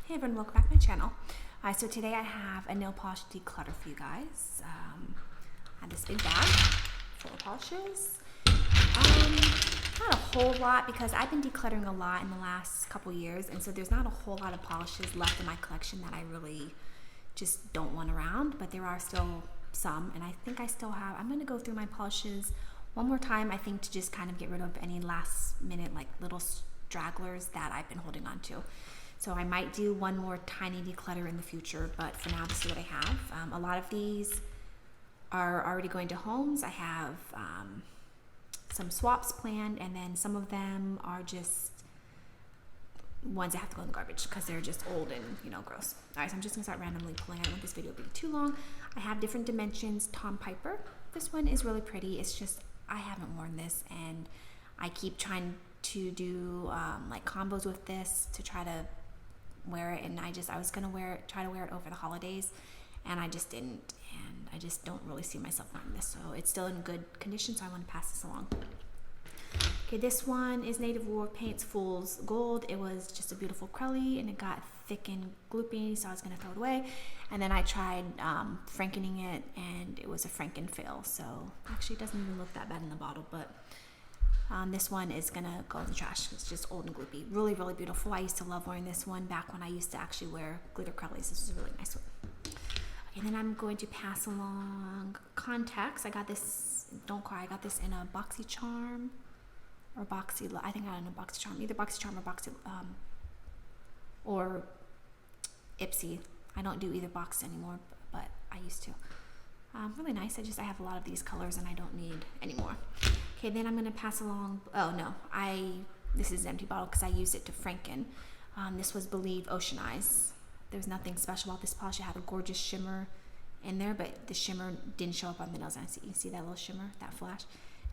Hey everyone, welcome back to my channel. So today I have a nail polish declutter for you guys. I have this big bag full of polishes. Not a whole lot because I've been decluttering a lot in the last couple years, and so there's not a whole lot of polishes left in my collection that I really just don't want around, but there are still some, and I think I still have. I'm going to go through my polishes one more time, I think, to just kind of get rid of any last minute like little stragglers that I've been holding on to. So I might do one more tiny declutter in the future, but for now this is what I have. A lot of these are already going to homes. I have some swaps planned, and then some of them are just ones that have to go in the garbage because they're just old and gross. All right, so I'm just gonna start randomly pulling. I don't want this video to be too long. I have different dimensions. Tom Piper. This one is really pretty. It's just I haven't worn this, and I keep trying to do like combos with this to try to wear it, and I was gonna try to wear it over the holidays, and I just didn't, and I just don't really see myself wearing this. So it's still in good condition, so I want to pass this along. Okay, this one is Native War Paints Fool's Gold. It was just a beautiful crelly, and it got thick and gloopy, so I was gonna throw it away. And then I tried Frankening it, and it was a Franken fail. So actually, it doesn't even look that bad in the bottle, but this one is gonna go in the trash. It's just old and gloopy. Really, really beautiful. I used to love wearing this one back when I used to actually wear glitter crellies. This is a really nice one. Okay, then I'm going to pass along contacts. I got this, don't cry, I got this in a BoxyCharm or Boxy, I think I don't know, BoxyCharm, either BoxyCharm or Boxy, or Ipsy. I don't do either box anymore, but I used to. Really nice. I have a lot of these colors and I don't need any more. Okay, then I'm gonna pass along, oh no, this is an empty bottle because I used it to Franken. This was Believe Ocean Eyes. There's nothing special about this polish. It had a gorgeous shimmer in there, but the shimmer didn't show up on the nails. You see that little shimmer, that flash?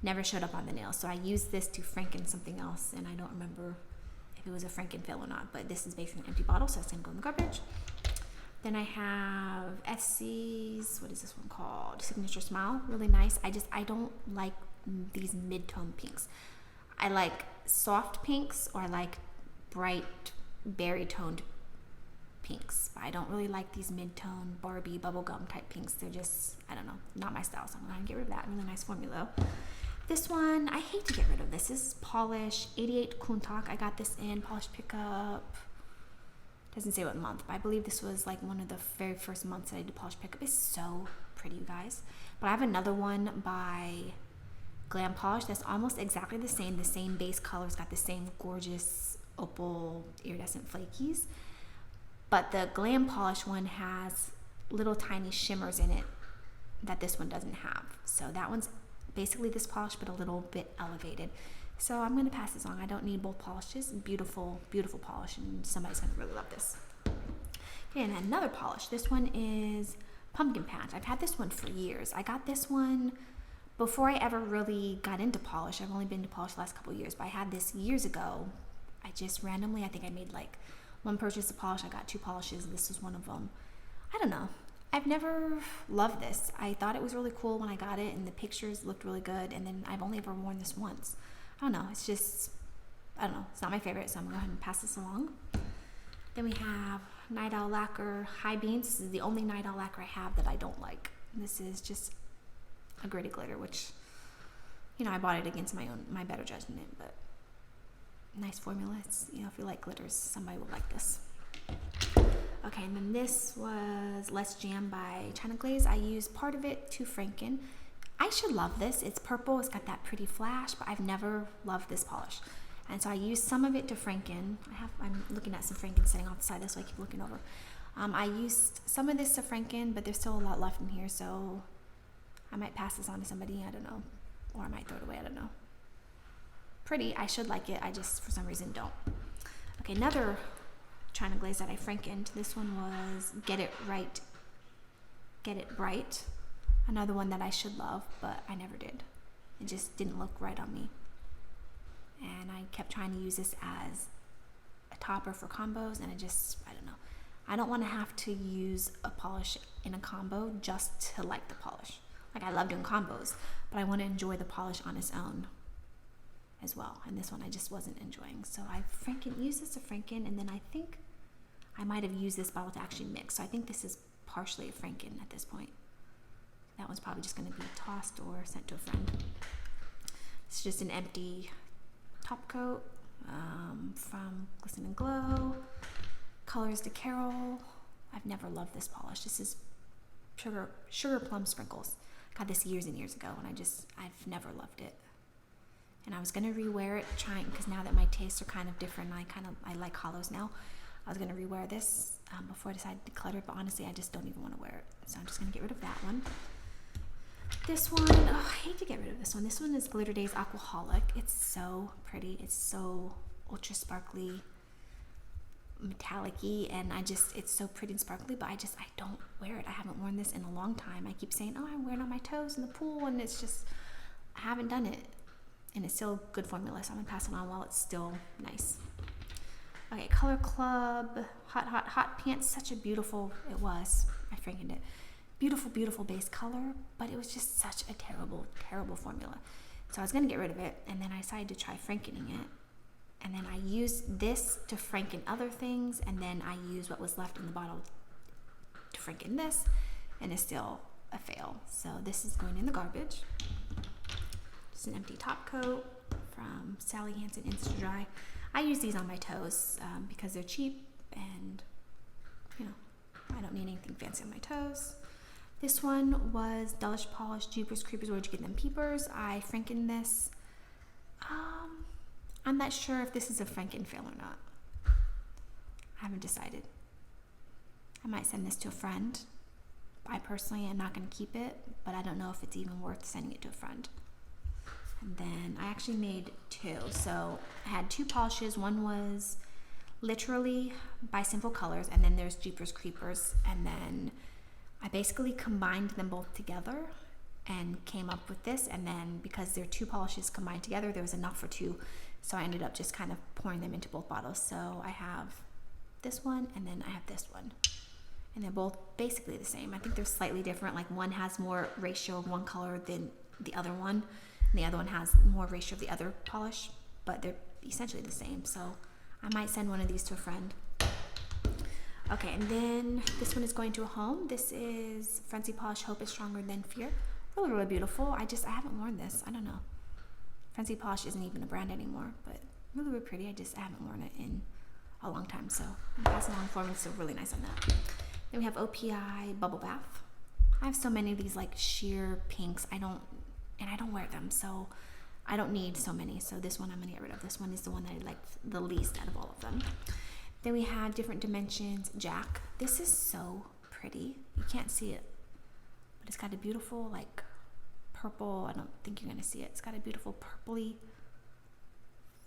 Never showed up on the nails. So I used this to Franken something else, and I don't remember if it was a Franken fail or not, but this is basically an empty bottle, so it's gonna go in the garbage. Then I have Essie's, what is this one called? Signature Smile, really nice. I don't like these mid-tone pinks. I like soft pinks, or I like bright berry toned pinks. But I don't really like these mid-tone Barbie bubblegum type pinks. They're just, I don't know, not my style, so I'm gonna get rid of that. Really nice formula. This one, I hate to get rid of this. This is Polish 88 Kuntak. I got this in Polish Pickup. Doesn't say what month, but I believe this was like one of the very first months that I did Polish Pickup. It's so pretty, you guys. But I have another one by Glam Polish that's almost exactly the same base colors, got the same gorgeous opal iridescent flakies. But the Glam Polish one has little tiny shimmers in it that this one doesn't have. So that one's basically this polish, but a little bit elevated. So I'm going to pass this on. I don't need both polishes. Beautiful, beautiful polish, and somebody's going to really love this. Okay, and another polish. This one is Pumpkin Patch. I've had this one for years. I got this one before I ever really got into polish. I've only been to polish the last couple of years, but I had this years ago. I just randomly, I think I made like one purchase of polish. I got two polishes, and this was one of them. I don't know. I've never loved this. I thought it was really cool when I got it, and the pictures looked really good, and then I've only ever worn this once. I don't know, it's just, I don't know, it's not my favorite, so I'm gonna go ahead and pass this along. Then we have Night Owl Lacquer High Beams. This is the only Night Owl lacquer I have that I don't like. This is just a gritty glitter, which, I bought it against my better judgment, but nice formula. It's, if you like glitters, somebody will like this. Okay, and then this was Less Jam by China Glaze. I used part of it to Franken. I should love this. It's purple. It's got that pretty flash, but I've never loved this polish. And so I used some of it to Franken. I'm looking at some Franken sitting off the side, so I keep looking over. I used some of this to Franken, but there's still a lot left in here, so I might pass this on to somebody, I don't know. Or I might throw it away, I don't know. Pretty, I should like it. I just, for some reason, don't. Okay, another China Glaze that I Frankened. This one was Get It Right, Get It Bright. Another one that I should love, but I never did. It just didn't look right on me. And I kept trying to use this as a topper for combos, and I don't know. I don't want to have to use a polish in a combo just to like the polish. Like, I love doing combos, but I want to enjoy the polish on its own as well. And this one I just wasn't enjoying. So I used this to Franken, and then I think I might have used this bottle to actually mix. So I think this is partially a Franken at this point. That one's probably just going to be tossed or sent to a friend. It's just an empty top coat from Glisten and Glow. Colors to Carol. I've never loved this polish. This is sugar plum sprinkles. Got this years and years ago, and I've never loved it. And I was gonna rewear it, because now that my tastes are kind of different, I like hollows now. I was gonna rewear this before I decided to declutter, but honestly, I just don't even want to wear it. So I'm just gonna get rid of that one. This one, I hate to get rid of this one. This one is Glitter Days Aquaholic. It's so pretty. It's so ultra sparkly, metallic-y, and it's so pretty and sparkly, but I don't wear it. I haven't worn this in a long time. I keep saying, oh, I'm wearing it on my toes in the pool, and it's just, I haven't done it. And it's still good formula, so I'm gonna pass it on while it's still nice. Okay, Color Club, Hot Pants. Such a beautiful, it was, I Frankened it. Beautiful, beautiful base color, but it was just such a terrible, terrible formula. So I was gonna get rid of it, and then I decided to try Frankening it. And then I used this to Franken other things, and then I used what was left in the bottle to Franken this, and it's still a fail. So this is going in the garbage. Just an empty top coat from Sally Hansen Insta Dry. I use these on my toes because they're cheap, and I don't need anything fancy on my toes. This one was Dullish Polish Jeepers Creepers. Where'd you get them peepers? I Franken this. I'm not sure if this is a Franken fail or not. I haven't decided. I might send this to a friend. I personally am not going to keep it, but I don't know if it's even worth sending it to a friend. And then I actually made two. So I had two polishes. One was literally by Simple Colors, and then there's Jeepers Creepers. And then I basically combined them both together and came up with this. And then because they're two polishes combined together, there was enough for two. So I ended up just kind of pouring them into both bottles. So I have this one, and then I have this one. And they're both basically the same. I think they're slightly different. Like one has more ratio of one color than the other one. And the other one has more ratio of the other polish. But they're essentially the same. So I might send one of these to a friend. Okay, and then this one is going to a home. This is Frenzy Polish Hope is Stronger Than Fear. Really, really beautiful. I haven't worn this. I don't know. Frenzy Polish isn't even a brand anymore, but really, really pretty. I haven't worn it in a long time, so I'm passing along for me. It's really nice on that. Then we have OPI Bubble Bath. I have so many of these like sheer pinks. I don't wear them, so I don't need so many. So this one I'm gonna get rid of. This one is the one that I liked the least out of all of them. Then we have Different Dimensions Jack. This is so pretty. You can't see it, but it's got a beautiful like purple. I don't think you're gonna see it. It's got a beautiful purpley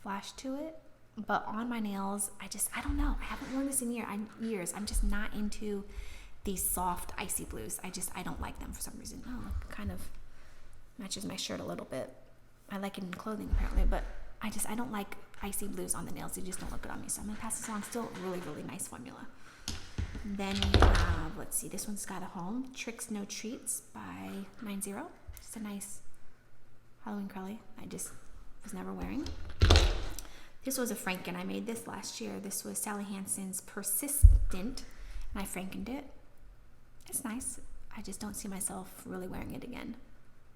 flash to it. But on my nails, I don't know. I haven't worn this in years. I'm just not into these soft icy blues. I don't like them for some reason. Oh, look, kind of matches my shirt a little bit. I like it in clothing apparently, but I don't like icy blues on the nails. They just don't look good on me. So I'm gonna pass this along. Still really, really nice formula. Then we have, let's see, this one's got a home. Tricks No Treats by 90. Just a nice Halloween curly. I just was never wearing. This was a Franken. I made this last year. This was Sally Hansen's Persistent, and I Frankened it. It's nice. I just don't see myself really wearing it again,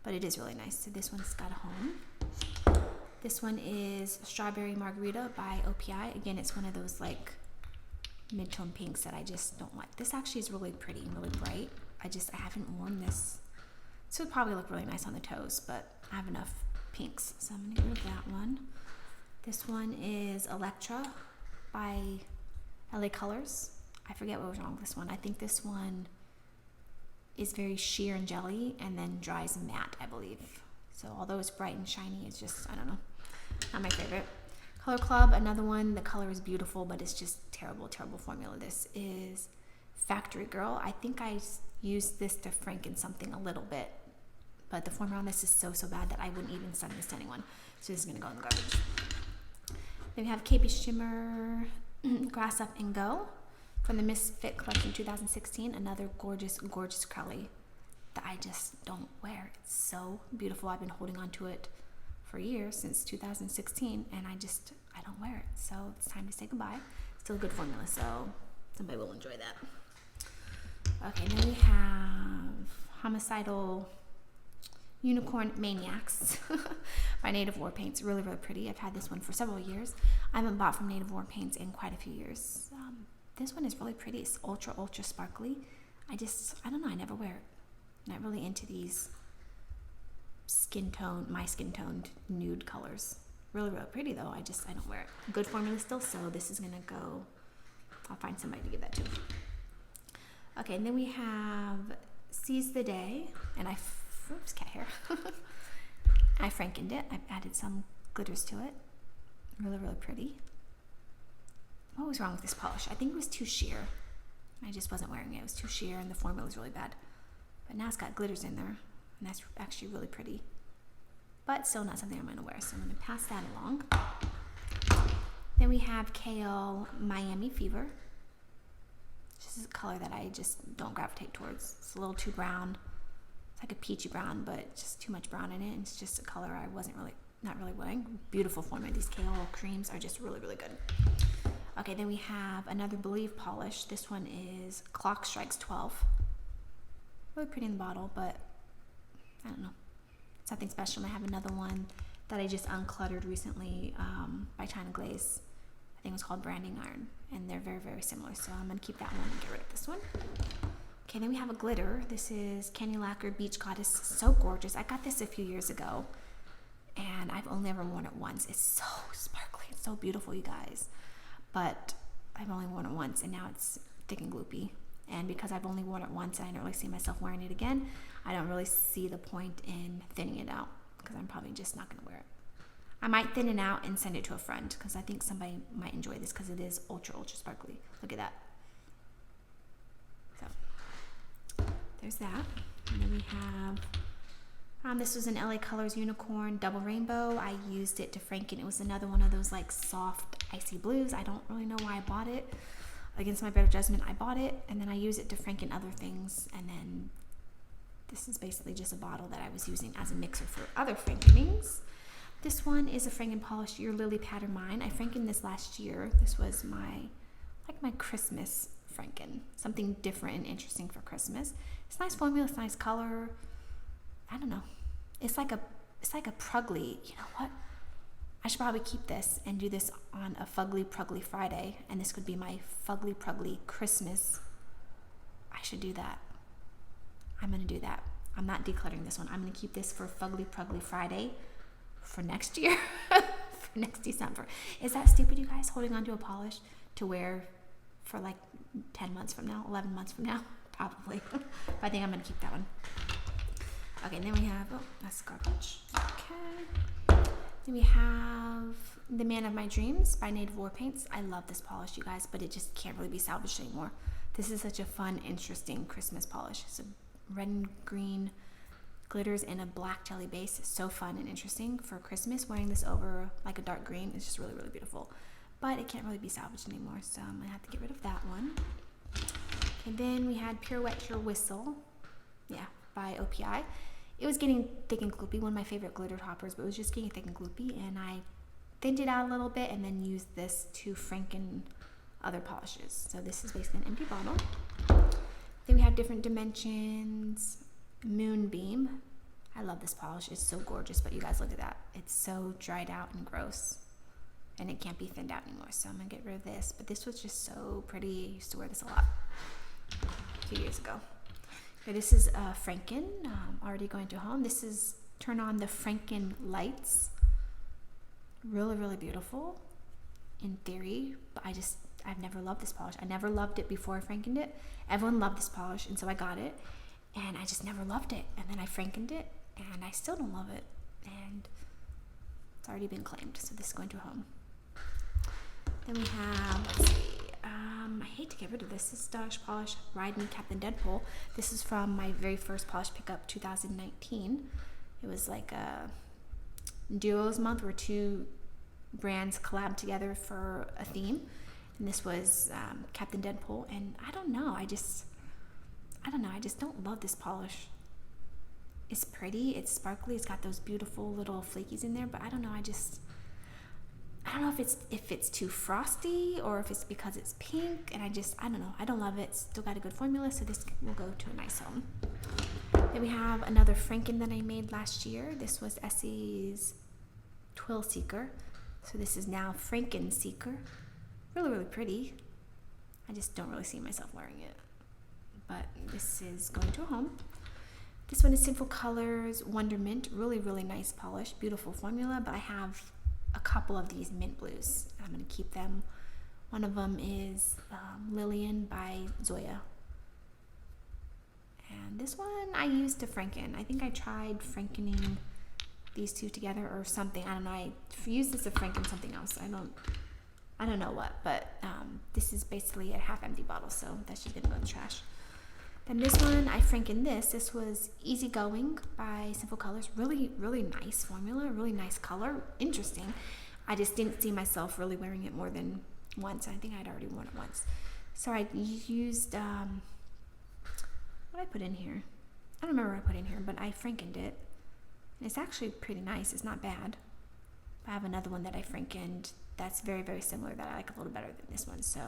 but it is really nice. So this one's got a home. This one is Strawberry Margarita by OPI. Again, it's one of those like mid-tone pinks that I just don't like. This actually is really pretty and really bright. I haven't worn this. This would probably look really nice on the toes, but I have enough pinks, so I'm gonna get rid of that one. This one is Electra by LA Colors. I forget what was wrong with this one. I think this one is very sheer and jelly and then dries matte, I believe. So although it's bright and shiny, it's just, I don't know, not my favorite. Color Club, another one. The color is beautiful, but it's just terrible, terrible formula. This is Factory Girl. I think I used this to Franken something a little bit, but the formula on this is so, so bad that I wouldn't even send this to anyone. So this is gonna go in the garbage. Then we have KP Shimmer Grass Up and Go from the Misfit Collection 2016. Another gorgeous, gorgeous curly that I just don't wear. It's so beautiful. I've been holding on to it for years, since 2016, and I don't wear it. So it's time to say goodbye. Still a good formula, so Somebody will enjoy that. Okay, then we have Homicidal Unicorn Maniacs by Native War Paints. Really, really pretty. I've had this one for several years. I haven't bought from Native War Paints in quite a few years. This one is really pretty. It's ultra, ultra sparkly. I don't know, I never wear it. Not really into these my skin toned nude colors. Really, really pretty though. I don't wear it. Good formula still, so this is gonna go, I'll find somebody to give that to. Okay, and then we have Seize the Day, and oops, cat hair. I frankened it. I added some glitters to it. Really, really pretty. What was wrong with this polish? I think it was too sheer. I just wasn't wearing it. It was too sheer and the formula was really bad. But now it's got glitters in there, and that's actually really pretty. But still not something I'm going to wear, so I'm going to pass that along. Then we have Kale Miami Fever. This is a color that I just don't gravitate towards. It's a little too brown. It's like a peachy brown, but just too much brown in it. And it's just a color I not really wearing. Beautiful formula. These Kale creams are just really, really good. Okay, then we have another Believe polish. This one is Clock Strikes 12. Really pretty in the bottle, but I don't know. It's nothing special. And I have another one that I just uncluttered recently by China Glaze. I think it was called Branding Iron, and they're very, very similar. So I'm going to keep that one and get rid of this one. Okay, then we have a glitter. This is Candy Lacquer Beach Goddess. So gorgeous. I got this a few years ago, and I've only ever worn it once. It's so sparkly. It's so beautiful, you guys. But I've only worn it once, and now it's thick and gloopy. And because I've only worn it once and I don't really see myself wearing it again, I don't really see the point in thinning it out, because I'm probably just not going to wear it. I might thin it out and send it to a friend, because I think somebody might enjoy this, because it is ultra, ultra sparkly. Look at that. So there's that. And then we have, this was an LA Colors Unicorn Double Rainbow. I used it to franken. It was another one of those like soft icy blues. I don't really know why I bought it. Against my better judgment, I bought it, and then I use it to franken other things. And then this is basically just a bottle that I was using as a mixer for other frankenings. This one is a Franken Polish Your Lily Pattern Mine. I frankened this last year. This was my Christmas franken. Something different and interesting for Christmas. It's nice formula, it's nice color. I don't know. It's like a Prugly. You know what? I should probably keep this and do this on a Fugly Prugly Friday, and this could be my Fugly Prugly Christmas. I should do that. I'm going to do that. I'm not decluttering this one. I'm going to keep this for Fugly Prugly Friday for next year, for next December. Is that stupid, you guys, holding on to a polish to wear for like 10 months from now, 11 months from now? Probably. But I think I'm going to keep that one. Okay, and then we have, that's garbage. Okay. Then we have The Man of My Dreams by Native War Paints. I love this polish, you guys, but it just can't really be salvaged anymore. This is such a fun, interesting Christmas polish. It's a red and green glitters in a black jelly base. It's so fun and interesting for Christmas. Wearing this over like a dark green is just really, really beautiful. But it can't really be salvaged anymore, so I'm going to have to get rid of that one. And then we had Pirouette Your Whistle, by OPI. It was getting thick and gloopy, one of my favorite glitter toppers, but it was just getting thick and gloopy, and I thinned it out a little bit and then used this to franken other polishes. So this is basically an empty bottle. Then we have Different Dimensions Moonbeam. I love this polish. It's so gorgeous, but you guys look at that. It's so dried out and gross, and it can't be thinned out anymore, so I'm going to get rid of this. But this was just so pretty. I used to wear this a lot a few years ago. Okay, this is Franken, already going to home. This is Turn On the Franken Lights. Really, really beautiful in theory, but I've never loved this polish. I never loved it before I frankened it. Everyone loved this polish, and so I got it, and I just never loved it. And then I frankened it, and I still don't love it, and it's already been claimed, so this is going to home. Then we have, let's see, I hate to get rid of this. This is Dodge Polish Riding Captain Deadpool. This is from my very first polish pickup, 2019. It was like a duos month where two brands collabed together for a theme. And this was Captain Deadpool. And I don't know. I just don't love this polish. It's pretty. It's sparkly. It's got those beautiful little flakies in there. But I don't know. I I don't know if it's too frosty or if it's because it's pink, and I don't know. I don't love it. Still got a good formula, so this will go to a nice home. Then we have another Franken that I made last year. This was Essie's Twill Seeker. So this is now Franken Seeker. Really, really pretty. I just don't really see myself wearing it. But this is going to a home. This one is Sinful Colors Wondermint. Really, really nice polish. Beautiful formula, but I have a couple of these mint blues. I'm going to keep them. One of them is Lillian by Zoya. And this one I used to Franken. I think I tried Frankening these two together or something. I don't know. I used this to Franken something else. I don't know what, but this is basically a half empty bottle, so that's just gonna go in the trash. Then this one, I Franken this. This was Easygoing by Simple Colors. Really, really nice formula, really nice color, interesting. I just didn't see myself really wearing it more than once. I think I'd already worn it once. So I used, what did I put in here? I don't remember what I put in here, but I Frankened it. And it's actually pretty nice. It's not bad. I have another one that I Frankened that's very, very similar that I like a little better than this one. So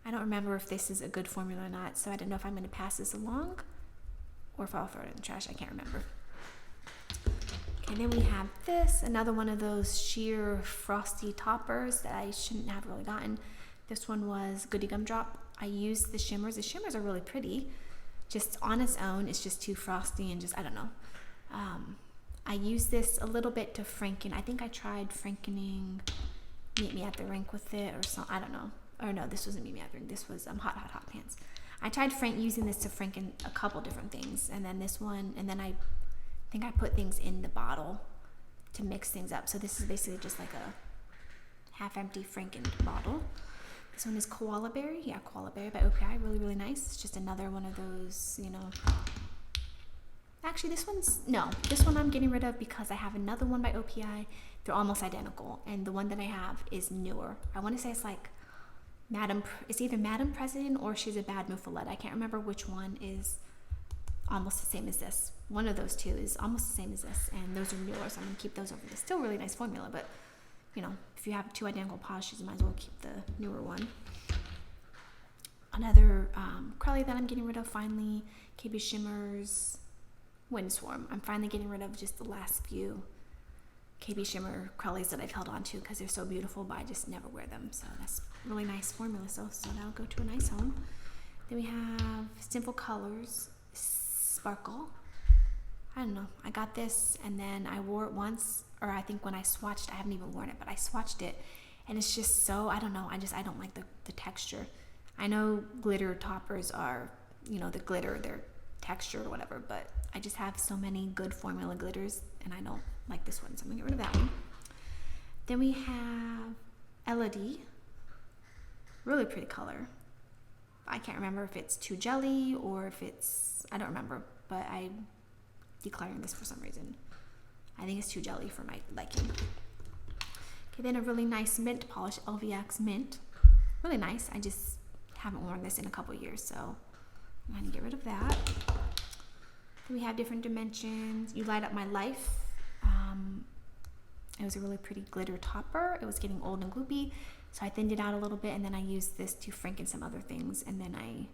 I don't remember if this is a good formula or not, so I don't know if I'm gonna pass this along or if I'll throw it in the trash. I can't remember. Okay, then we have this, another one of those sheer frosty toppers that I shouldn't have really gotten. This one was Goody Gumdrop. I used the shimmers. The shimmers are really pretty. Just on its own, it's just too frosty and just, I don't know. I used this a little bit to Franken. I think I tried Frankening Meet Me at the Rink with it or something. I don't know. Or no, this wasn't Meet Me at the Rink. This was Hot Pants. I tried using this to Franken a couple different things. And then this one, and then I think I put things in the bottle to mix things up. So this is basically just like a half-empty Franken bottle. This one is Koala Berry. Yeah, Koala Berry by OPI. Really, really nice. It's just another one of those, you know. Actually, this one I'm getting rid of because I have another one by OPI. They're almost identical. And the one that I have is newer. I want to say it's like it's either Madam President or She's a Bad Muffalette. I can't remember which one is almost the same as this. One of those two is almost the same as this. And those are newer, so I'm going to keep those over this. Still really nice formula, but, you know, if you have two identical polishes, you might as well keep the newer one. Another Crowley that I'm getting rid of finally, KB Shimmers Windstorm. I'm finally getting rid of just the last few KB Shimmer Crowleys that I've held on to because they're so beautiful, but I just never wear them. So that's really nice formula. So that'll go to a nice home. Then we have Simple Colors Sparkle. I don't know. I got this and then I wore it once, or I think when I swatched, I haven't even worn it, but I swatched it and it's just so, I don't know. I don't like the texture. I know glitter toppers are, you know, the glitter, their texture or whatever, but I just have so many good formula glitters and I don't like this one, so I'm gonna get rid of that one. Then we have Elodie. Really pretty color. I can't remember if it's too jelly or if it's, I don't remember, but I'm decluttering this for some reason. I think it's too jelly for my liking. Okay, then a really nice mint polish, LVX Mint. Really nice. I just haven't worn this in a couple years, so I'm gonna get rid of that. Then we have different dimensions. You Light Up My Life. It was a really pretty glitter topper. It was getting old and gloopy, so I thinned it out a little bit, and then I used this to Franken some other things, and then I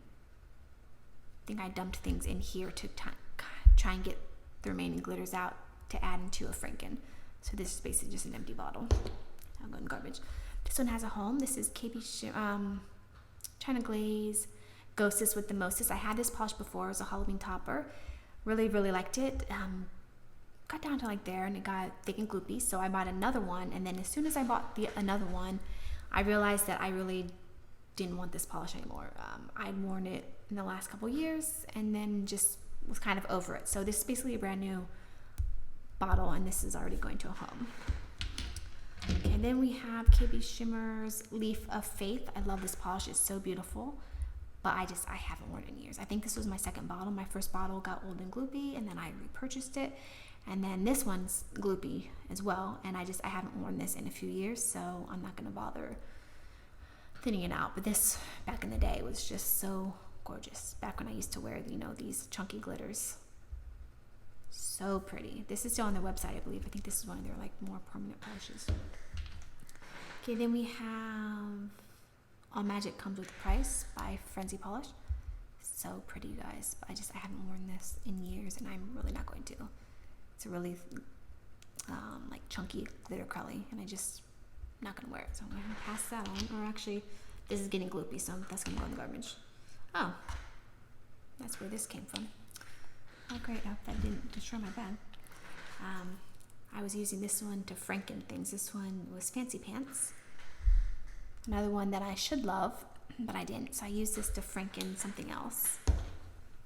think I dumped things in here to try and get the remaining glitters out to add into a Franken. So this is basically just an empty bottle. I'll go in garbage. This one has a home. This is KB China Glaze Ghostess with the Mostess. I had this polish before. It was a Halloween topper. Really, really liked it. Got down to like there and it got thick and gloopy, so I bought another one, and then as soon as I bought another one, I realized that I really didn't want this polish anymore. I'd worn it in the last couple years and then just was kind of over it. So this is basically a brand new bottle, and this is already going to a home. Okay, then we have KB Shimmers Leaf of Faith. I love this polish. It's so beautiful, but I haven't worn it in years. I think this was my second bottle. My first bottle got old and gloopy, and then I repurchased it. And then this one's gloopy as well, and I haven't worn this in a few years, so I'm not going to bother thinning it out. But this, back in the day, was just so gorgeous. Back when I used to wear, you know, these chunky glitters. So pretty. This is still on their website, I believe. I think this is one of their, like, more permanent polishes. Okay, then we have All Magic Comes with a Price by Frenzy Polish. So pretty, you guys. I haven't worn this in years, and I'm really not going to. It's a really like chunky glitter curly, and not gonna wear it. So I'm gonna pass that on. Or actually, this is getting gloopy, so that's gonna go in the garbage. Oh, that's where this came from. Oh great, I hope that didn't destroy my bag. I was using this one to Franken things. This one was Fancy Pants. Another one that I should love, but I didn't. So I used this to Franken something else,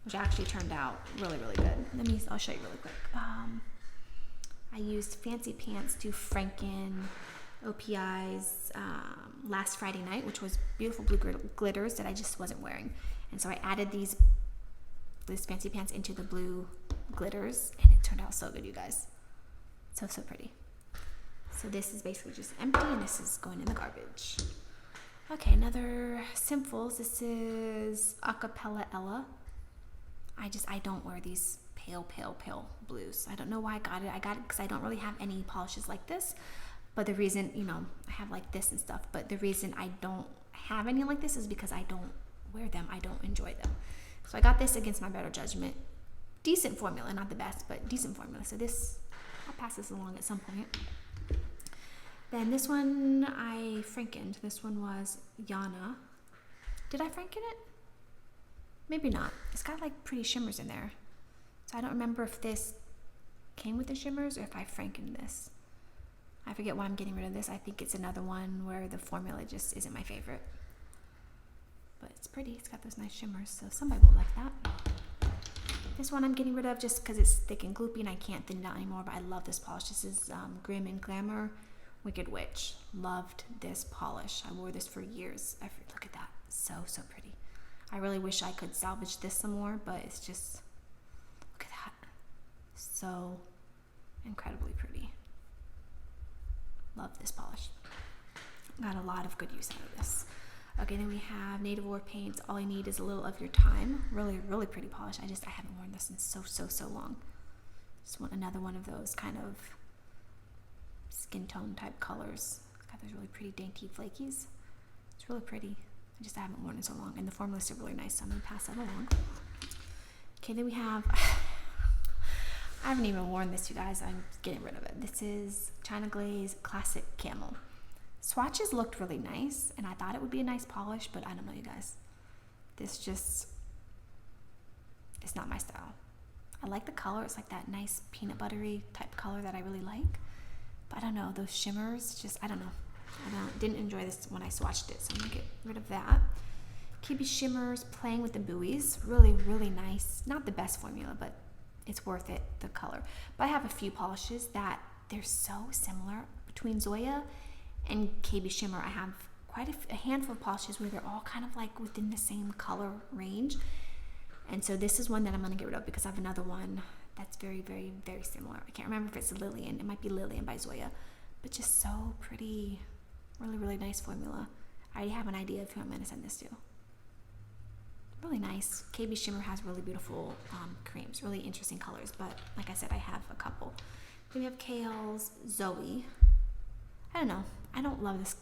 which actually turned out really, really good. I'll show you really quick. I used Fancy Pants to Franken OPI's Last Friday Night, which was beautiful blue glitters that I just wasn't wearing. And so I added these Fancy Pants into the blue glitters, and it turned out so good, you guys. So pretty. So this is basically just empty, and this is going in the garbage. Okay, another Simples. This is Acapella Ella. I don't wear these pale blues. I don't know why I got it. I got it because I don't really have any polishes like this. But the reason, I have like this and stuff, but the reason I don't have any like this is because I don't wear them. I don't enjoy them. So I got this against my better judgment. Decent formula, not the best, but decent formula. So I'll pass this along at some point. Then this one I Frankened. This one was Yana. Did I Franken it? Maybe not. It's got like pretty shimmers in there. So I don't remember if this came with the shimmers or if I Frankened this. I forget why I'm getting rid of this. I think it's another one where the formula just isn't my favorite. But it's pretty. It's got those nice shimmers, so somebody will like that. This one I'm getting rid of just because it's thick and gloopy and I can't thin it out anymore, but I love this polish. This is Grim and Glamour Wicked Witch. Loved this polish. I wore this for years. Look at that. So pretty. I really wish I could salvage this some more, but it's just, look at that. So incredibly pretty. Love this polish. Got a lot of good use out of this. Okay, then we have Native War Paints. All You Need Is a Little of Your Time. Really, really pretty polish. I haven't worn this in so long. Just want another one of those kind of skin tone type colors. It's got those really pretty dainty flakies. It's really pretty. I haven't worn it so long. And the formula is really nice, so I'm going to pass that along. Okay, then we have, I haven't even worn this, you guys. I'm getting rid of it. This is China Glaze Classic Camel. Swatches looked really nice, and I thought it would be a nice polish, but I don't know, you guys. This it's not my style. I like the color. It's like that nice peanut buttery type color that I really like. But I don't know, those shimmers, I don't know. Didn't enjoy this when I swatched it, so I'm gonna get rid of that. KB Shimmers Playing with the Buoys. Really, really nice. Not the best formula, but it's worth it, the color. But I have a few polishes that they're so similar between Zoya and KB Shimmer. I have quite a handful of polishes where they're all kind of like within the same color range. And so this is one that I'm going to get rid of because I have another one that's very, very, very similar. I can't remember if it's Lillian. It might be Lillian by Zoya. But just so pretty. Really, really nice formula. I already have an idea of who I'm going to send this to. Really nice. KB Shimmer has really beautiful creams. Really interesting colors. But like I said, I have a couple. Then we have Kale's Zoe. I don't know. I don't love this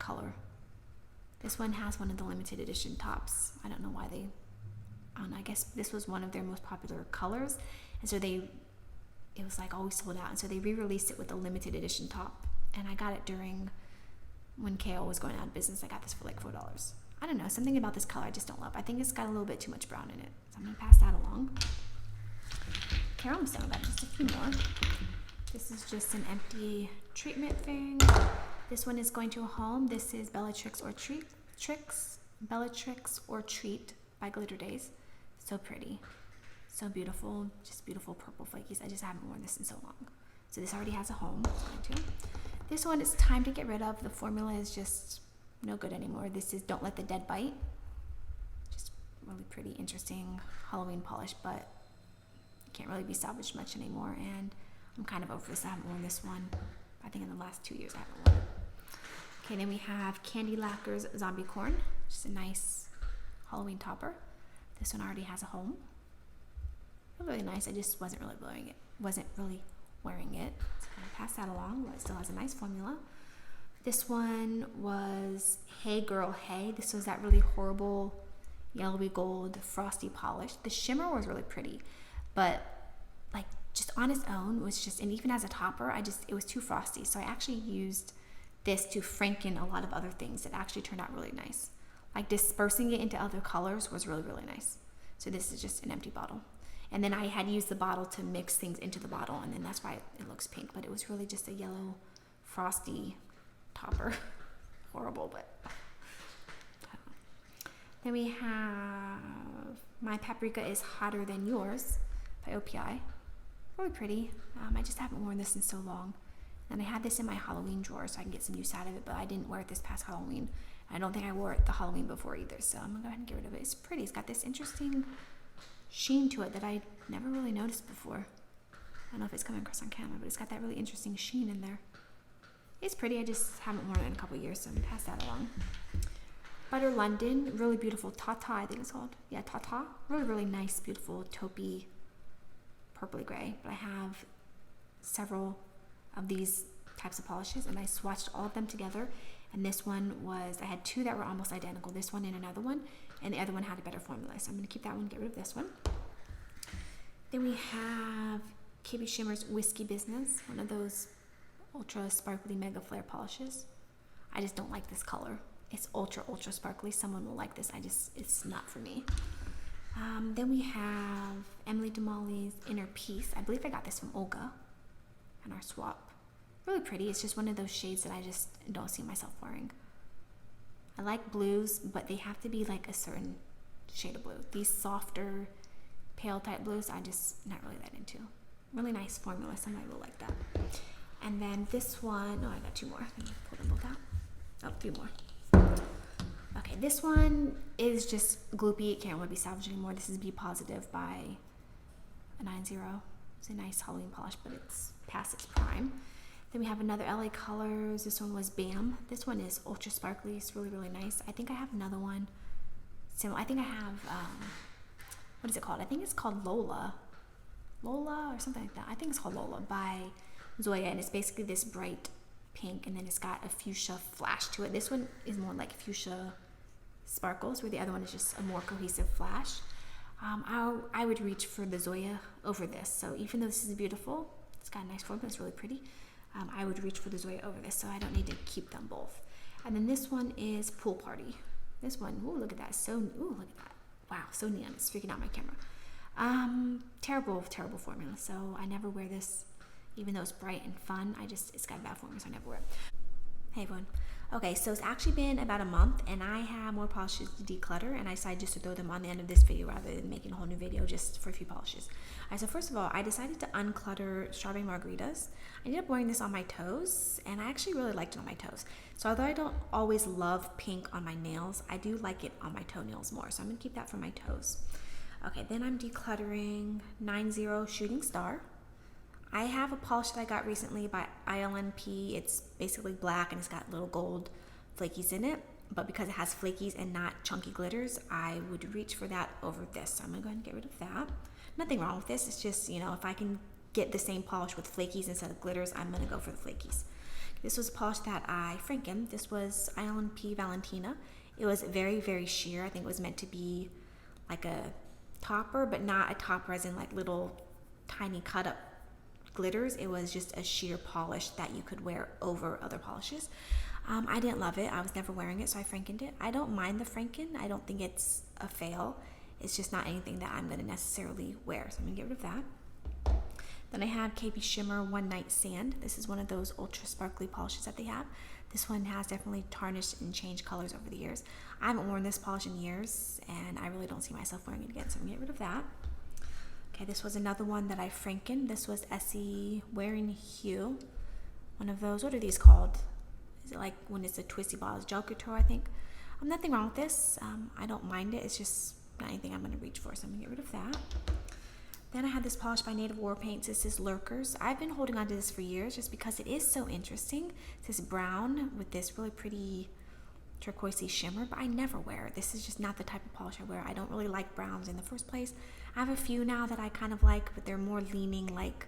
color. This one has one of the limited edition tops. I don't know why I guess this was one of their most popular colors. And so it was like always sold out. And so they re-released it with a limited edition top. And I got it during when Kale was going out of business. I got this for like $4. I don't know. Something about this color I just don't love. I think it's got a little bit too much brown in it. So I'm going to pass that along. Okay, I'm almost done with that. Just a few more. This is just an empty treatment thing. This one is going to a home. This is Bellatrix or Treat. Bellatrix or Treat by Glitter Days. So pretty. So beautiful. Just beautiful purple flakies. I just haven't worn this in so long. So this already has a home. This one is time to get rid of. The formula is just no good anymore. This is Don't Let the Dead Bite. Just really pretty, interesting Halloween polish, but it can't really be salvaged much anymore. And I'm kind of over this. I haven't worn this one. I think in the last 2 years I haven't worn it. Okay, then we have Candy Lacquer's Zombie Corn. Just a nice Halloween topper. This one already has a home. Really nice. I just wasn't really wearing it. So I'm gonna pass that along, but it still has a nice formula. This one was Hey Girl Hey. This was that really horrible yellowy gold frosty polish. The shimmer was really pretty, but like just on its own was just, and even as a topper, it was too frosty. So I actually used this to franken a lot of other things that actually turned out really nice. Like dispersing it into other colors was really, really nice. So this is just an empty bottle. And then I had used the bottle to mix things into the bottle, and then that's why it looks pink, but it was really just a yellow frosty topper. Horrible, but then we have My Paprika is Hotter Than Yours by OPI. Really pretty. I just haven't worn this in so long. And I had this in my Halloween drawer so I can get some use out of it, but I didn't wear it this past Halloween. I don't think I wore it the Halloween before either, so I'm gonna go ahead and get rid of it. It's pretty. It's got this interesting sheen to it that I never really noticed before. I don't know if it's coming across on camera, but it's got that really interesting sheen in there. It's pretty. I just haven't worn it in a couple of years, so I'm gonna pass that along. Butter London, really beautiful Tata, I think it's called. Yeah, Tata. Really, really nice, beautiful taupey, purpley gray. But I have several of these types of polishes, and I swatched all of them together. And this one was, I had two that were almost identical, this one and another one, and the other one had a better formula. So I'm gonna keep that one, get rid of this one. Then we have KB Shimmer's Whiskey Business, one of those ultra sparkly mega flare polishes. I just don't like this color. It's ultra, ultra sparkly. Someone will like this. It's not for me. Then we have Emily Damali's Inner Peace. I believe I got this from Olga on our swap. Really pretty. It's just one of those shades that I just don't see myself wearing. I like blues, but they have to be like a certain shade of blue. These softer, pale type blues, I just not really that into. Really nice formula. Somebody will like that. And then this one, I got two more. Let me pull them both out. Oh, three more. Okay, this one is just gloopy. It can't really be salvaged anymore. This is Be Positive by a 90. It's a nice Halloween polish, but it's past its prime. Then we have another LA Colors. This one was Bam. This one is ultra sparkly. It's really, really nice. I think I have another one. So I think I have, what is it called? I think it's called Lola or something like that. I think it's called Lola by Zoya, and it's basically this bright pink, and then it's got a fuchsia flash to it. This one is more like fuchsia sparkles, where the other one is just a more cohesive flash. I would reach for the Zoya over this. So even though this is beautiful, it's got a nice formula, it's really pretty, I would reach for the Zoya over this, so I don't need to keep them both. And then this one is Pool Party. This one, ooh, look at that. Look at that. Wow, so neon. It's freaking out my camera. Terrible, terrible formula. So I never wear this, even though it's bright and fun. It's got a bad formula, so I never wear it. Hey everyone. Okay, so it's actually been about a month, and I have more polishes to declutter, and I decided just to throw them on the end of this video rather than making a whole new video just for a few polishes. All right, so first of all, I decided to unclutter Strawberry Margaritas. I ended up wearing this on my toes, and I actually really liked it on my toes. So although I don't always love pink on my nails, I do like it on my toenails more, so I'm gonna keep that for my toes. Okay, then I'm decluttering 90 Shooting Star. I have a polish that I got recently by ILNP. It's basically black and it's got little gold flakies in it, but because it has flakies and not chunky glitters, I would reach for that over this. So I'm gonna go ahead and get rid of that. Nothing wrong with this. It's just, if I can get the same polish with flakies instead of glitters, I'm gonna go for the flakies. This was a polish that I frankened. This was ILNP Valentina. It was very, very sheer. I think it was meant to be like a topper, but not a topper as in like little tiny cut up glitters. It was just a sheer polish that you could wear over other polishes. I didn't love it. I was never wearing it, so I frankened it. I don't mind the franken. I don't think it's a fail. It's just not anything that I'm going to necessarily wear, so I'm going to get rid of that. Then I have KB Shimmer One Night Sand. This is one of those ultra sparkly polishes that they have. This one has definitely tarnished and changed colors over the years. I haven't worn this polish in years, and I really don't see myself wearing it again, so I'm going to get rid of that. Okay, this was another one that I frankened. This was Essie Wearing Hue. One of those, what are these called? Is it like when it's a twisty ball? It's Gel Couture, I think. Nothing wrong with this. I don't mind it. It's just not anything I'm going to reach for, so I'm going to get rid of that. Then I had this polish by Native War Paints. This is Lurkers. I've been holding on to this for years just because it is so interesting. It's this brown with this really pretty turquoisey shimmer, but I never wear it. This is just not the type of polish I wear. I don't really like browns in the first place. I have a few now that I kind of like, but they're more leaning like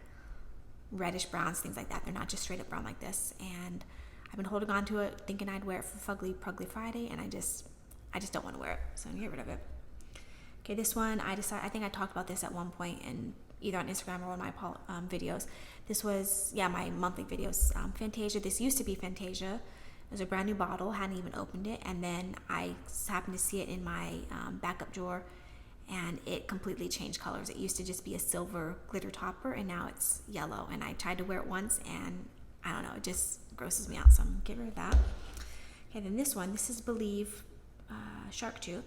reddish browns, things like that. They're not just straight up brown like this. And I've been holding on to it, thinking I'd wear it for Fugly Pugly Friday, and I just don't want to wear it, so I'm gonna get rid of it. Okay, this one, I think I talked about this at one point, in either on Instagram or one of my videos. This was, my monthly videos. Fantasia, this used to be Fantasia. It was a brand new bottle, hadn't even opened it, and then I happened to see it in my backup drawer, and it completely changed colors. It used to just be a silver glitter topper, and now it's yellow, and I tried to wear it once, and I don't know, it just grosses me out, so I'm gonna get rid of that. Okay, then this one, this is Believe Shark Tooth.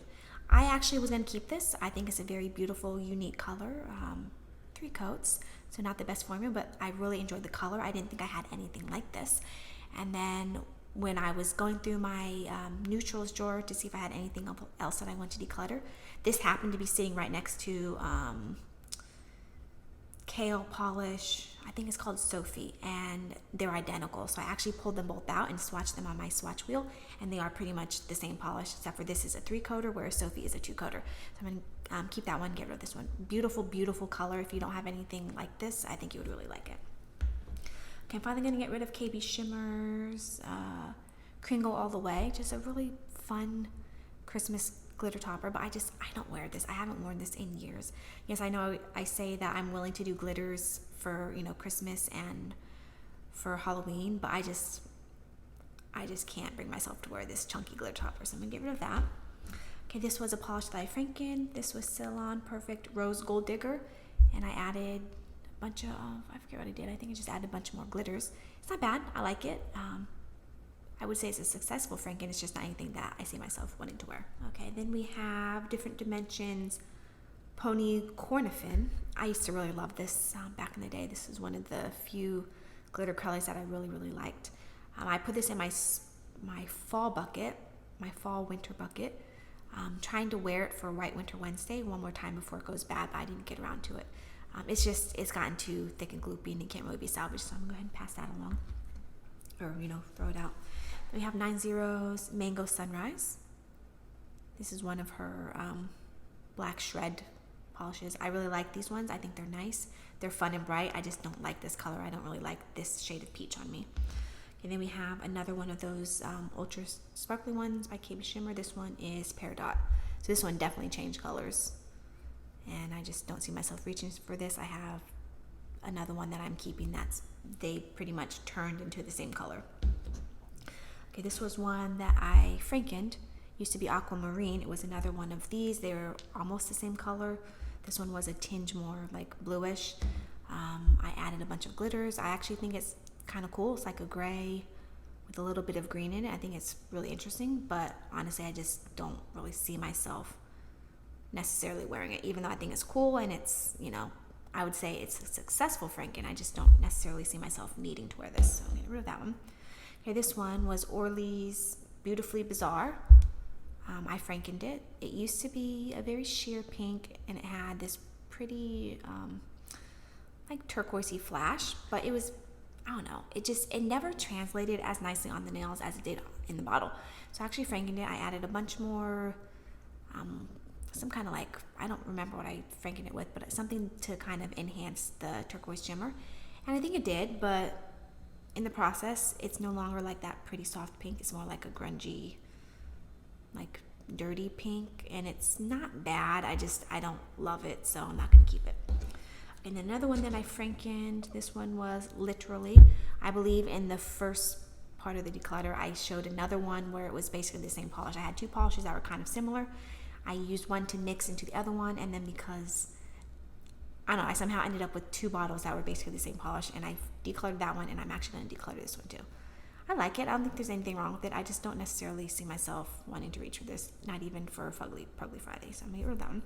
I actually was going to keep this. I think it's a very beautiful, unique color. 3 coats, so not the best formula, but I really enjoyed the color. I didn't think I had anything like this. And then when I was going through my neutrals drawer to see if I had anything else that I want to declutter, this happened to be sitting right next to Kale Polish. I think it's called Sophie, and they're identical. So I actually pulled them both out and swatched them on my swatch wheel, and they are pretty much the same polish, except for this is a 3-coater, whereas Sophie is a 2-coater. So I'm gonna keep that one, get rid of this one. Beautiful, beautiful color. If you don't have anything like this, I think you would really like it. Okay, I'm finally gonna get rid of KB Shimmers, Kringle All the Way. Just a really fun Christmas glitter topper, but I don't wear this. I haven't worn this in years. Yes, I know I say that I'm willing to do glitters for, Christmas and for Halloween, but I just can't bring myself to wear this chunky glitter topper, so I'm gonna get rid of that. Okay, this was a polish that I Franken. This was Ceylon Perfect Rose Gold Digger, and I added a bunch of, I forget what I did. I think I just added a bunch more glitters. It's not bad. I like it. I would say it's a successful Franken. It's just not anything that I see myself wanting to wear. Okay, then we have Different Dimensions Pony Cornifin. I used to really love this back in the day. This is one of the few glitter colors that I really, really liked. I put this in my fall bucket, my fall winter bucket. Trying to wear it for White Winter Wednesday one more time before it goes bad, but I didn't get around to it. It's gotten too thick and gloopy, and it can't really be salvaged, so I'm gonna go ahead and pass that along, or throw it out. Then we have 90's Mango Sunrise. This is one of her black shred polishes. I really like these ones. I think they're nice. They're fun and bright. I just don't like this color. I don't really like this shade of peach on me. And then we have another one of those ultra sparkly ones by KB Shimmer. This one is Peridot. So this one definitely changed colors, and I just don't see myself reaching for this. I have another one that I'm keeping they pretty much turned into the same color. Okay, this was one that I Frankened. Used to be Aquamarine. It was another one of these. They were almost the same color. This one was a tinge more like bluish. I added a bunch of glitters. I actually think it's kind of cool. It's like a gray with a little bit of green in it. I think it's really interesting, but honestly, I just don't really see myself necessarily wearing it, even though I think it's cool, and it's, I would say it's a successful Franken. I just don't necessarily see myself needing to wear this, so I'm gonna get rid of that one. Okay, this one was Orly's Beautifully Bizarre. I Frankened it. It used to be a very sheer pink, and it had this pretty like turquoisey flash, but it was, I don't know, it never translated as nicely on the nails as it did in the bottle. So I actually Frankened it. I added a bunch more, some kind of like, I don't remember what I Frankened it with, but something to kind of enhance the turquoise shimmer. And I think it did, but in the process, it's no longer like that pretty soft pink. It's more like a grungy, like dirty pink, and it's not bad. I don't love it, so I'm not gonna keep it. And another one that I Frankened, this one was Literally. I believe in the first part of the declutter, I showed another one where it was basically the same polish. I had 2 polishes that were kind of similar. I used one to mix into the other one, and then because, I don't know, I somehow ended up with 2 bottles that were basically the same polish, and I decluttered that one, and I'm actually going to declutter this one too. I like it. I don't think there's anything wrong with it. I just don't necessarily see myself wanting to reach for this, not even for Fugly Pugly Friday, so I'm going to get rid of that one.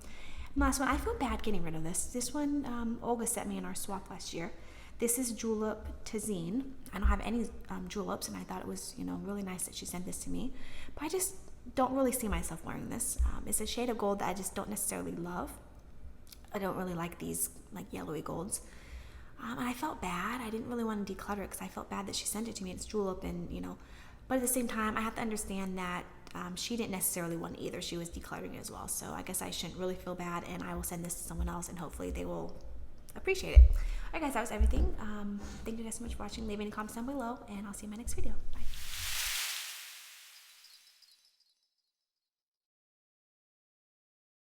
Last one, I feel bad getting rid of this. This one, Olga sent me in our swap last year. This is Julep Tazine. I don't have any juleps, and I thought it was, really nice that she sent this to me. But I just don't really see myself wearing this. It's a shade of gold that I just don't necessarily love. I don't really like these like yellowy golds. And I felt bad. I didn't really want to declutter it because I felt bad that she sent it to me. It's julep, and but at the same time, I have to understand that she didn't necessarily want it either. She was decluttering it as well. So I guess I shouldn't really feel bad, and I will send this to someone else, and hopefully they will appreciate it. All right, guys, that was everything. Thank you guys so much for watching. Leave any comments down below, and I'll see you in my next video. Bye.